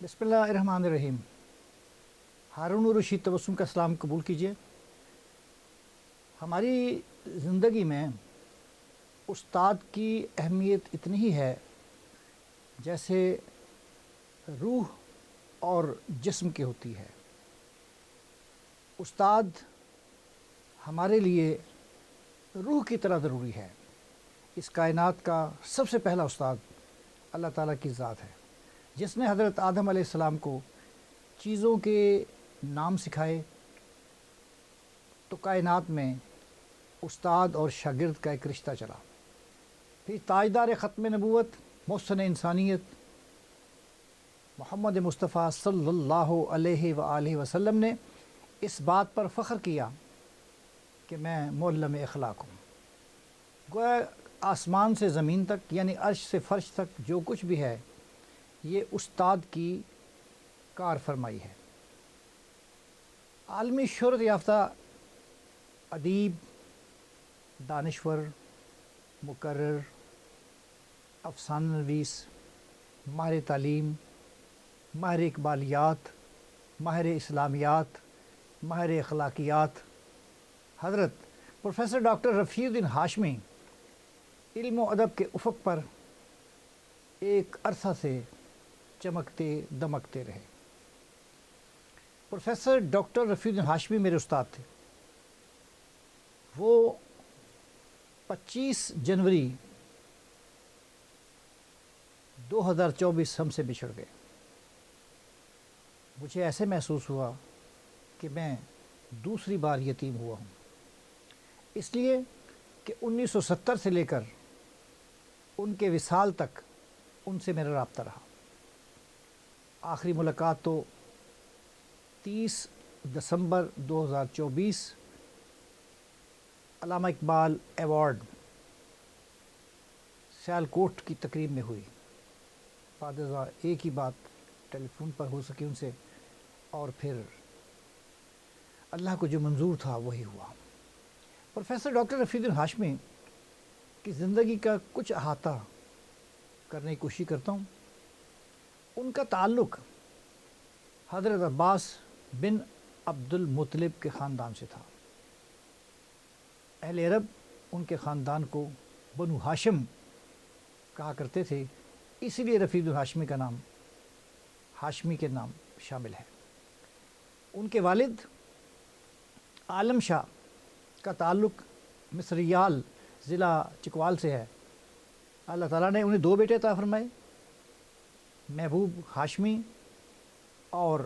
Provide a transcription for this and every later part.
بسم اللہ الرحمن الرحیم۔ ہارون الرشید تبسم کا سلام قبول کیجیے۔ ہماری زندگی میں استاد کی اہمیت اتنی ہی ہے جیسے روح اور جسم کی ہوتی ہے۔ استاد ہمارے لیے روح کی طرح ضروری ہے۔ اس کائنات کا سب سے پہلا استاد اللہ تعالیٰ کی ذات ہے، جس نے حضرت آدم علیہ السلام کو چیزوں کے نام سکھائے۔ تو کائنات میں استاد اور شاگرد کا ایک رشتہ چلا۔ پھر تاجدار ختم نبوت محسن انسانیت محمد مصطفیٰ صلی اللہ علیہ وآلہ وسلم نے اس بات پر فخر کیا کہ میں معلم اخلاق ہوں۔ گویا آسمان سے زمین تک، یعنی عرش سے فرش تک جو کچھ بھی ہے، یہ استاد کی کار فرمائی ہے۔ عالمی شہرت یافتہ ادیب، دانشور، مقرر، افسانہ نویس، ماہر تعلیم، ماہر اقبالیات، ماہر اسلامیات، ماہر اخلاقیات حضرت پروفیسر ڈاکٹر رفیع الدین ہاشمی علم و ادب کے افق پر ایک عرصہ سے چمکتے دمکتے رہے۔ پروفیسر ڈاکٹر رفیع الدین ہاشمی میرے استاد تھے۔ وہ 25 جنوری 2024 ہم سے بچھڑ گئے۔ مجھے ایسے محسوس ہوا کہ میں دوسری بار یتیم ہوا ہوں، اس لیے کہ 1970 سے لے کر ان کے وصال تک ان سے میرا رابطہ رہا۔ آخری ملاقات تو 30 دسمبر 2024 علامہ اقبال ایوارڈ سیالکوٹ کی تقریب میں ہوئی۔ بعد ازاں ایک ہی بات ٹیلی فون پر ہو سکی ان سے، اور پھر اللہ کو جو منظور تھا وہی ہوا۔ پروفیسر ڈاکٹر رفیع الدین ہاشمی کی زندگی کا کچھ احاطہ کرنے کی کوشش کرتا ہوں۔ ان کا تعلق حضرت عباس بن عبد المطلب کے خاندان سے تھا۔ اہل عرب ان کے خاندان کو بنو ہاشم کہا کرتے تھے، اسی لیے رفیع الدین ہاشمی کا نام ہاشمی کے نام شامل ہے۔ ان کے والد عالم شاہ کا تعلق مصریال ضلع چکوال سے ہے۔ اللہ تعالیٰ نے انہیں 2 بیٹے عطا فرمائے، محبوب ہاشمی اور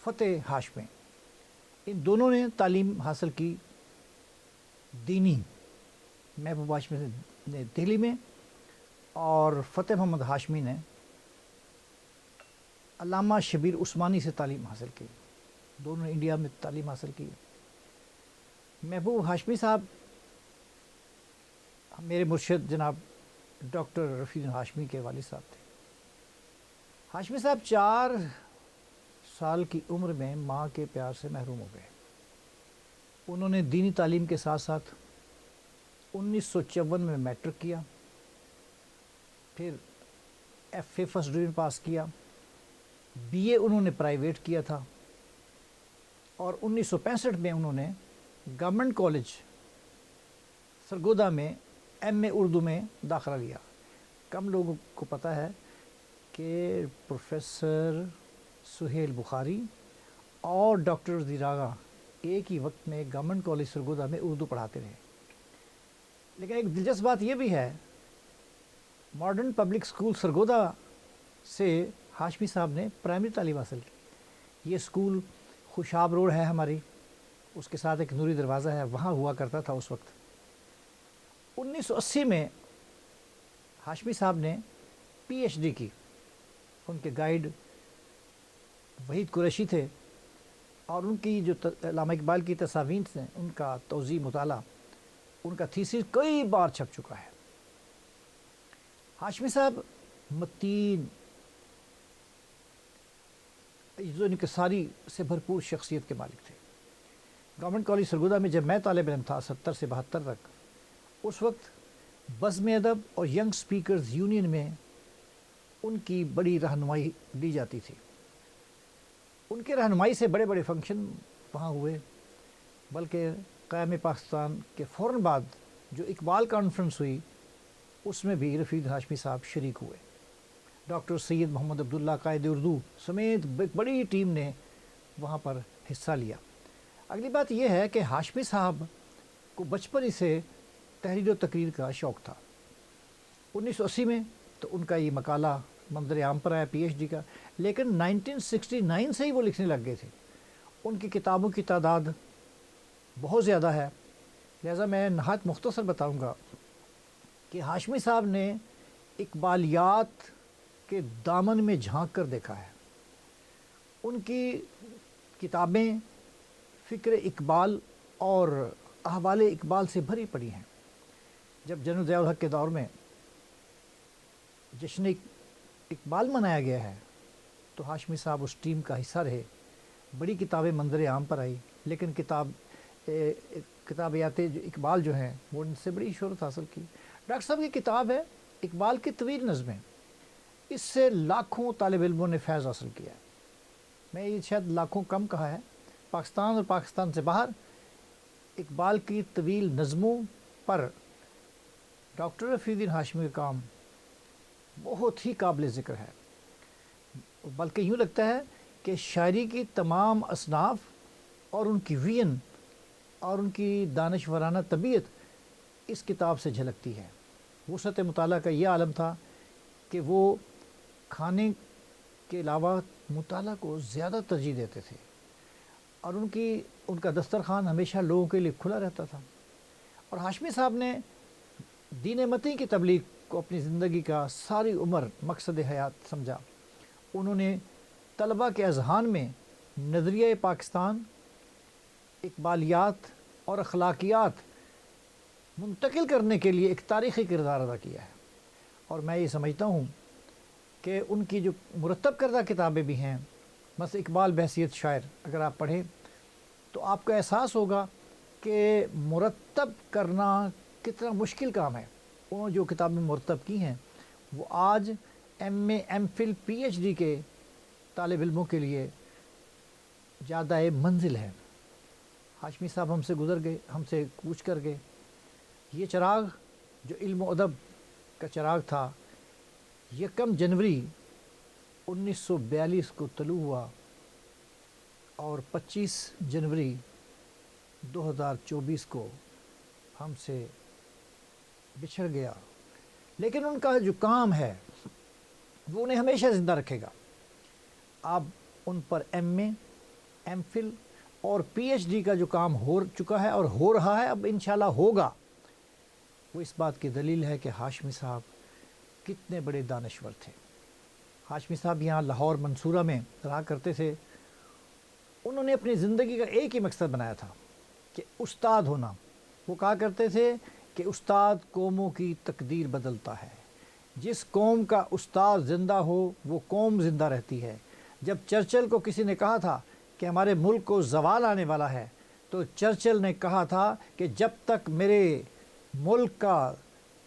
فتح ہاشمی۔ ان دونوں نے تعلیم حاصل کی دینی، محبوب ہاشمی نے دہلی میں اور فتح محمد ہاشمی نے علامہ شبیر عثمانی سے تعلیم حاصل کی۔ دونوں نے انڈیا میں تعلیم حاصل کی۔ محبوب ہاشمی صاحب میرے مرشد جناب ڈاکٹر رفیع الدین ہاشمی کے والد صاحب تھے۔ ہاشمی صاحب 4 سال کی عمر میں ماں کے پیار سے محروم ہو گئے۔ انہوں نے دینی تعلیم کے ساتھ ساتھ 1954 میں میٹرک کیا، پھر ایف اے فرسٹ ڈویژن پاس کیا، بی اے انہوں نے پرائیویٹ کیا تھا، اور 1965 میں انہوں نے گورنمنٹ کالج سرگودا میں ایم اے اردو میں داخلہ لیا۔ کم لوگوں کو پتہ ہے کہ پروفیسر سہیل بخاری اور ڈاکٹر وزیر آغا ایک ہی وقت میں گورنمنٹ کالج سرگودا میں اردو پڑھاتے رہے۔ لیکن ایک دلچسپ بات یہ بھی ہے، ماڈرن پبلک اسکول سرگودا سے ہاشمی صاحب نے پرائمری تعلیم حاصل کی۔ یہ اسکول خوشاب روڈ ہے ہماری، اس کے ساتھ ایک نوری دروازہ ہے، وہاں ہوا کرتا تھا اس وقت۔ 1980 میں ہاشمی صاحب نے پی ایچ ڈی کی۔ ان کے گائیڈ وحید قریشی تھے، اور ان کی جو علامہ اقبال کی تصاویر ہیں، ان کا توضیح مطالعہ، ان کا تھیسس کئی بار چھپ چکا ہے۔ ہاشمی صاحب متین، انکساری سے بھرپور شخصیت کے مالک تھے۔ گورنمنٹ کالج سرگودا میں جب میں طالب علم تھا 70 سے 72 تک، اس وقت بزم ادب اور ینگ سپیکرز یونین میں ان کی بڑی رہنمائی دی جاتی تھی. ان کی رہنمائی سے بڑے بڑے فنکشن وہاں ہوئے، بلکہ قیام پاکستان کے فوراً بعد جو اقبال کانفرنس ہوئی اس میں بھی رفیع الدین ہاشمی صاحب شریک ہوئے. ڈاکٹر سید محمد عبداللہ قائد اردو سمیت ایک بڑی ٹیم نے وہاں پر حصہ لیا. اگلی بات یہ ہے کہ ہاشمی صاحب کو بچپن ہی سے تحریر و تقریر کا شوق تھا. 1980 میں تو ان کا یہ مقالہ منظر عام پر آیا پی ایچ ڈی کا، لیکن 1969 سے ہی وہ لکھنے لگ گئے تھے. ان کی کتابوں کی تعداد بہت زیادہ ہے، لہذا میں نہایت مختصر بتاؤں گا کہ ہاشمی صاحب نے اقبالیات کے دامن میں جھانک کر دیکھا ہے. ان کی کتابیں فکر اقبال اور احوال اقبال سے بھری پڑی ہیں. جب جنرل ضیاء الحق کے دور میں جشن اقبال منایا گیا ہے تو ہاشمی صاحب اس ٹیم کا حصہ رہے. بڑی کتابیں منظر عام پر آئی، لیکن کتابیات اقبال جو ہیں وہ ان سے بڑی شہرت حاصل کی. ڈاکٹر صاحب کی کتاب ہے اقبال کی طویل نظمیں، اس سے لاکھوں طالب علموں نے فیض حاصل کیا ہے. میں یہ شاید لاکھوں کم کہا ہے. پاکستان اور پاکستان سے باہر اقبال کی طویل نظموں پر ڈاکٹر رفیع الدین ہاشمی کا کام بہت ہی قابل ذکر ہے. بلکہ یوں لگتا ہے کہ شاعری کی تمام اصناف اور ان کی وین اور ان کی دانشورانہ طبیعت اس کتاب سے جھلکتی ہے. وسعت مطالعہ کا یہ عالم تھا کہ وہ کھانے کے علاوہ مطالعہ کو زیادہ ترجیح دیتے تھے، اور ان کا دسترخوان ہمیشہ لوگوں کے لیے کھلا رہتا تھا. اور ہاشمی صاحب نے دین متی کی تبلیغ کو اپنی زندگی کا ساری عمر مقصد حیات سمجھا. انہوں نے طلباء کے اذہان میں نظریہ پاکستان، اقبالیات اور اخلاقیات منتقل کرنے کے لیے ایک تاریخی کردار ادا کیا ہے. اور میں یہ سمجھتا ہوں کہ ان کی جو مرتب کردہ کتابیں بھی ہیں، مثلا اقبال بحیثیت شاعر، اگر آپ پڑھیں تو آپ کو احساس ہوگا کہ مرتب کرنا کتنا مشکل کام ہے. انہوں نے جو کتابیں مرتب کی ہیں وہ آج M A, M Phil, P H D کے طالب علموں کے لیے زیادہ منزل ہے. ہاشمی صاحب ہم سے گزر گئے، ہم سے کوچ کر گئے. یہ چراغ جو علم و ادب کا چراغ تھا، 1 جنوری 1942 کو طلوع ہوا اور 25 جنوری 2024 کو ہم سے بچھڑ گیا. لیکن ان کا جو کام ہے وہ انہیں ہمیشہ زندہ رکھے گا. آپ ان پر ایم اے، ایم فل اور پی ایچ ڈی کا جو کام ہو چکا ہے اور ہو رہا ہے، اب انشاءاللہ ہوگا، وہ اس بات کی دلیل ہے کہ ہاشمی صاحب کتنے بڑے دانشور تھے. ہاشمی صاحب یہاں لاہور منصورہ میں رہا کرتے تھے. انہوں نے اپنی زندگی کا ایک ہی مقصد بنایا تھا کہ استاد ہونا. وہ کہا کرتے تھے کہ استاد قوموں کی تقدیر بدلتا ہے. جس قوم کا استاد زندہ ہو وہ قوم زندہ رہتی ہے. جب چرچل کو کسی نے کہا تھا کہ ہمارے ملک کو زوال آنے والا ہے، تو چرچل نے کہا تھا کہ جب تک میرے ملک کا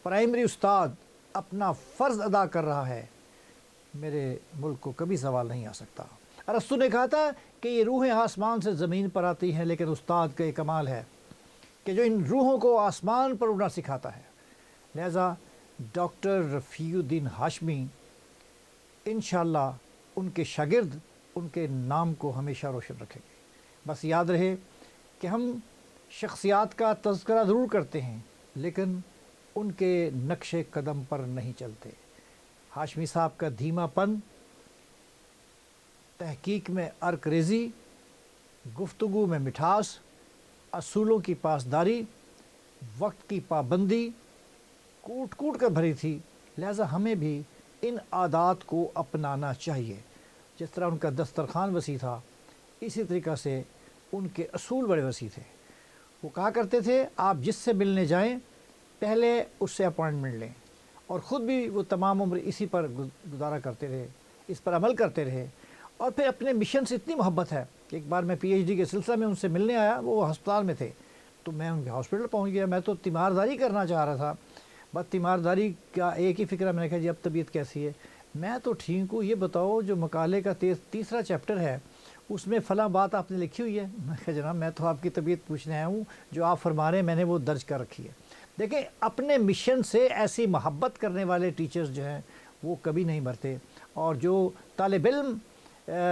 پرائمری استاد اپنا فرض ادا کر رہا ہے، میرے ملک کو کبھی زوال نہیں آ سکتا. ارسطو نے کہا تھا کہ یہ روحیں آسمان سے زمین پر آتی ہیں، لیکن استاد کا یہ کمال ہے کہ جو ان روحوں کو آسمان پر اڑنا سکھاتا ہے. لہذا ڈاکٹر رفیع الدین ہاشمی انشاءاللہ ان کے شاگرد ان کے نام کو ہمیشہ روشن رکھیں گے. بس یاد رہے کہ ہم شخصیات کا تذکرہ ضرور کرتے ہیں لیکن ان کے نقش قدم پر نہیں چلتے. ہاشمی صاحب کا دھیما پن، تحقیق میں عرق ریزی، گفتگو میں مٹھاس، اصولوں کی پاسداری، وقت کی پابندی کوٹ کوٹ کر بھری تھی. لہٰذا ہمیں بھی ان عادات کو اپنانا چاہیے. جس طرح ان کا دسترخوان وسیع تھا، اسی طریقہ سے ان کے اصول بڑے وسیع تھے. وہ کہا کرتے تھے آپ جس سے ملنے جائیں پہلے اس سے اپوائنٹمنٹ لیں، اور خود بھی وہ تمام عمر اسی پر گزارا کرتے رہے، اس پر عمل کرتے رہے. اور پھر اپنے مشن سے اتنی محبت ہے کہ ایک بار میں پی ایچ ڈی کے سلسلہ میں ان سے ملنے آیا، وہ ہسپتال میں تھے، تو میں ان کے ہاسپٹل پہنچ گیا. میں تو تیمارداری کرنا چاہ رہا تھا، بس تیمارداری کا ایک ہی فکر ہے. میں نے کہا جی اب طبیعت کیسی ہے؟ میں تو ٹھیک ہوں، یہ بتاؤ جو مقالے کا تیسرا چیپٹر ہے اس میں فلاں بات آپ نے لکھی ہوئی ہے؟ میں کہا جناب میں تو آپ کی طبیعت پوچھنے آیا ہوں، جو آپ فرما رہے ہیں میں نے وہ درج کر رکھی ہے۔ دیکھیں اپنے مشن سے ایسی محبت کرنے والے ٹیچرز جو ہیں وہ کبھی نہیں مرتے، اور جو طالب علم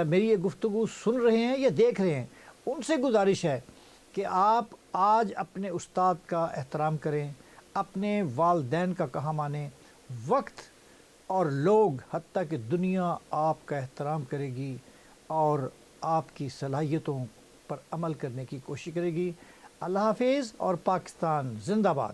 میری یہ گفتگو سن رہے ہیں یا دیکھ رہے ہیں ان سے گزارش ہے کہ آپ آج اپنے استاد کا احترام کریں، اپنے والدین کا کہا مانیں، وقت اور لوگ حتیٰ کہ دنیا آپ کا احترام کرے گی اور آپ کی صلاحیتوں پر عمل کرنے کی کوشش کرے گی۔ اللہ حافظ اور پاکستان زندہ باد۔